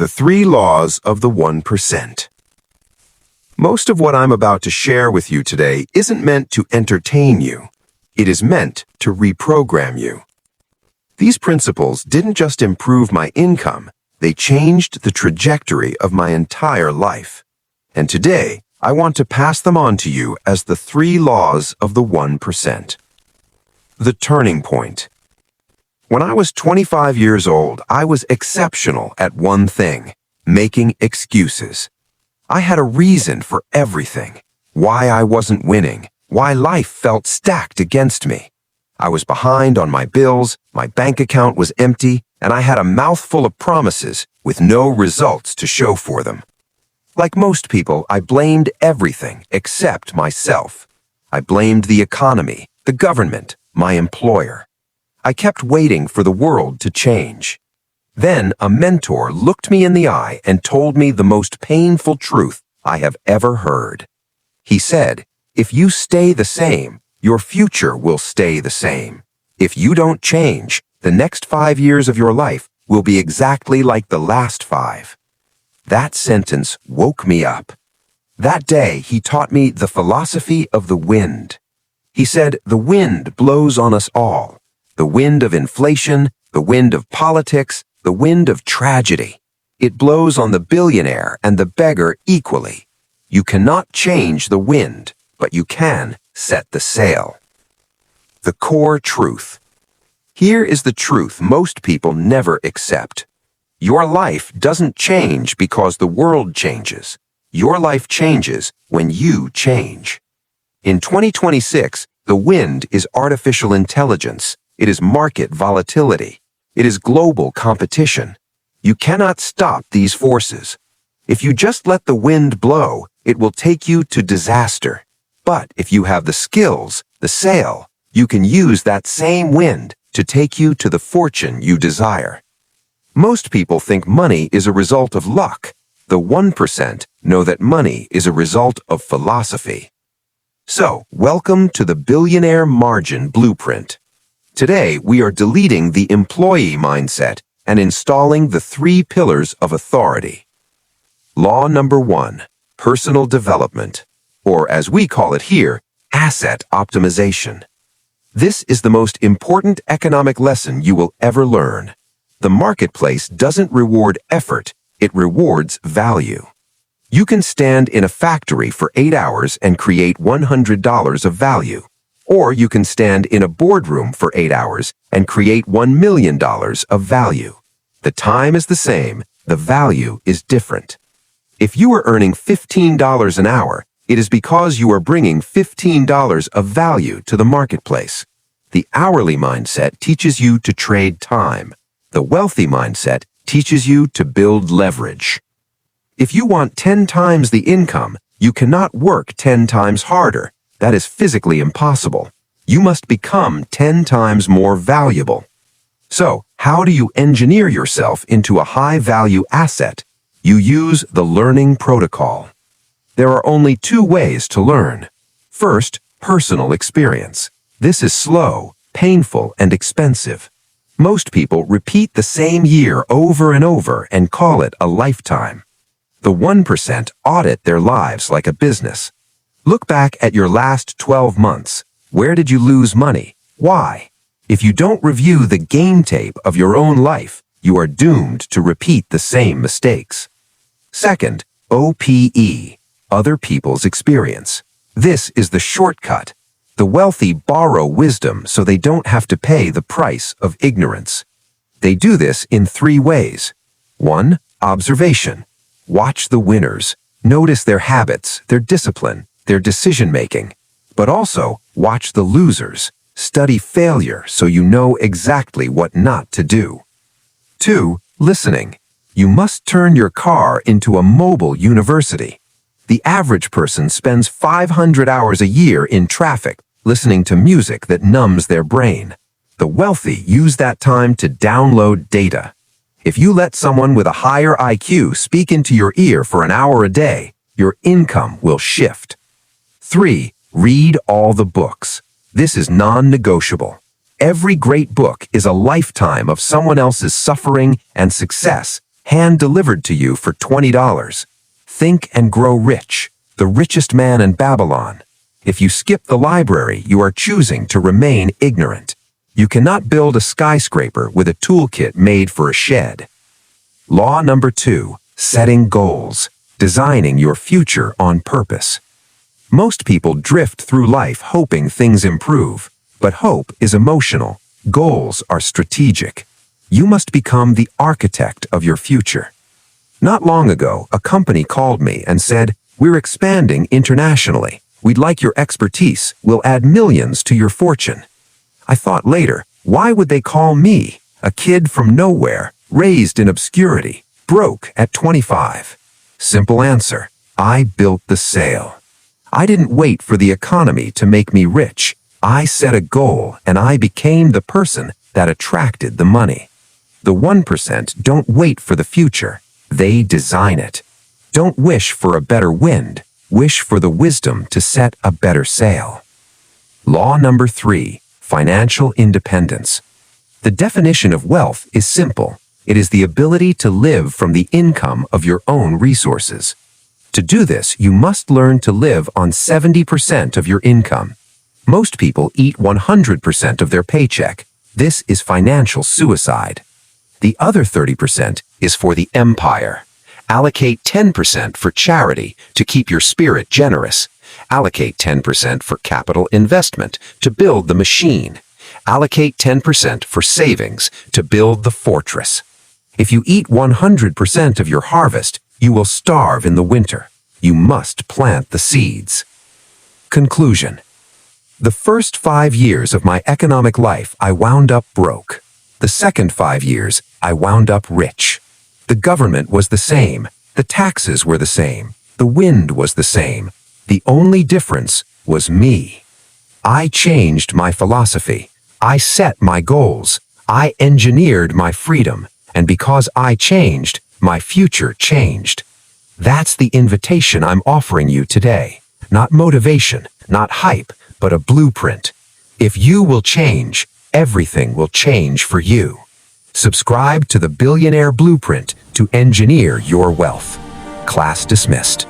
The 3 Laws of the 1%. Most of what I'm about to share with you today isn't meant to entertain you. It is meant to reprogram you. These principles didn't just improve my income, they changed the trajectory of my entire life. And today, I want to pass them on to you as the 3 Laws of the 1%. The turning point. When I was 25 years old, I was exceptional at one thing: making excuses. I had a reason for everything: why I wasn't winning, why life felt stacked against me. I was behind on my bills, my bank account was empty, and I had a mouthful of promises with no results to show for them. Like most people, I blamed everything except myself. I blamed the economy, the government, my employer. I kept waiting for the world to change. Then a mentor looked me in the eye and told me the most painful truth I have ever heard. He said, "If you stay the same, your future will stay the same. If you don't change, the next 5 years of your life will be exactly like the last 5. That sentence woke me up. That day, he taught me the philosophy of the wind. He said, the wind blows on us all. The wind of inflation, the wind of politics, the wind of tragedy. It blows on the billionaire and the beggar equally. You cannot change the wind, but you can set the sail." The core truth. Here is the truth most people never accept. Your life doesn't change because the world changes. Your life changes when you change. In 2026, the wind is artificial intelligence. It is market volatility. It is global competition. You cannot stop these forces. If you just let the wind blow, it will take you to disaster. But if you have the skills, the sail, you can use that same wind to take you to the fortune you desire. Most people think money is a result of luck. The 1% know that money is a result of philosophy. So, welcome to the Billionaire Margin Blueprint. Today, we are deleting the employee mindset and installing the 3 pillars of authority. Law number 1, personal development, or as we call it here, asset optimization. This is the most important economic lesson you will ever learn. The marketplace doesn't reward effort, it rewards value. You can stand in a factory for 8 hours and create $100 of value. Or you can stand in a boardroom for 8 hours and create $1 million of value. The time is the same, the value is different. If you are earning $15 an hour, it is because you are bringing $15 of value to the marketplace. The hourly mindset teaches you to trade time. The wealthy mindset teaches you to build leverage. If you want 10 times the income, you cannot work 10 times harder. That is physically impossible. You must become 10 times more valuable. So, how do you engineer yourself into a high-value asset? You use the learning protocol. There are only 2 ways to learn. First, personal experience. This is slow, painful, and expensive. Most people repeat the same year over and over and call it a lifetime. The 1% audit their lives like a business. Look back at your last 12 months. Where did you lose money? Why? If you don't review the game tape of your own life, you are doomed to repeat the same mistakes. Second, O.P.E, other people's experience. This is the shortcut. The wealthy borrow wisdom so they don't have to pay the price of ignorance. They do this in 3 ways. 1. Observation. Watch the winners. Notice their habits, their discipline, their decision-making. But also, watch the losers. Study failure so you know exactly what not to do. 2. Listening. You must turn your car into a mobile university. The average person spends 500 hours a year in traffic, listening to music that numbs their brain. The wealthy use that time to download data. If you let someone with a higher IQ speak into your ear for an hour a day, your income will shift. 3. Read all the books. This is non-negotiable. Every great book is a lifetime of someone else's suffering and success hand-delivered to you for $20. Think and grow rich, the richest man in Babylon. If you skip the library, you are choosing to remain ignorant. You cannot build a skyscraper with a toolkit made for a shed. Law number 2, setting goals, designing your future on purpose. Most people drift through life hoping things improve, but hope is emotional. Goals are strategic. You must become the architect of your future. Not long ago, a company called me and said, "We're expanding internationally. We'd like your expertise. We'll add millions to your fortune." I thought later, why would they call me, a kid from nowhere, raised in obscurity, broke at 25? Simple answer, I built the sail. I didn't wait for the economy to make me rich. I set a goal and I became the person that attracted the money. The 1% don't wait for the future, they design it. Don't wish for a better wind, wish for the wisdom to set a better sail. Law number 3, financial independence. The definition of wealth is simple. It is the ability to live from the income of your own resources. To do this, you must learn to live on 70% of your income. Most people eat 100% of their paycheck. This is financial suicide. The other 30% is for the empire. Allocate 10% for charity to keep your spirit generous. Allocate 10% for capital investment to build the machine. Allocate 10% for savings to build the fortress. If you eat 100% of your harvest, you will starve in the winter. You must plant the seeds. Conclusion. The first 5 years of my economic life, I wound up broke. The second 5 years, I wound up rich. The government was the same. The taxes were the same. The wind was the same. The only difference was me. I changed my philosophy. I set my goals. I engineered my freedom. And because I changed, my future changed. That's the invitation I'm offering you today. Not motivation, not hype, but a blueprint. If you will change, everything will change for you. Subscribe to the Billionaire Blueprint to engineer your wealth. Class dismissed.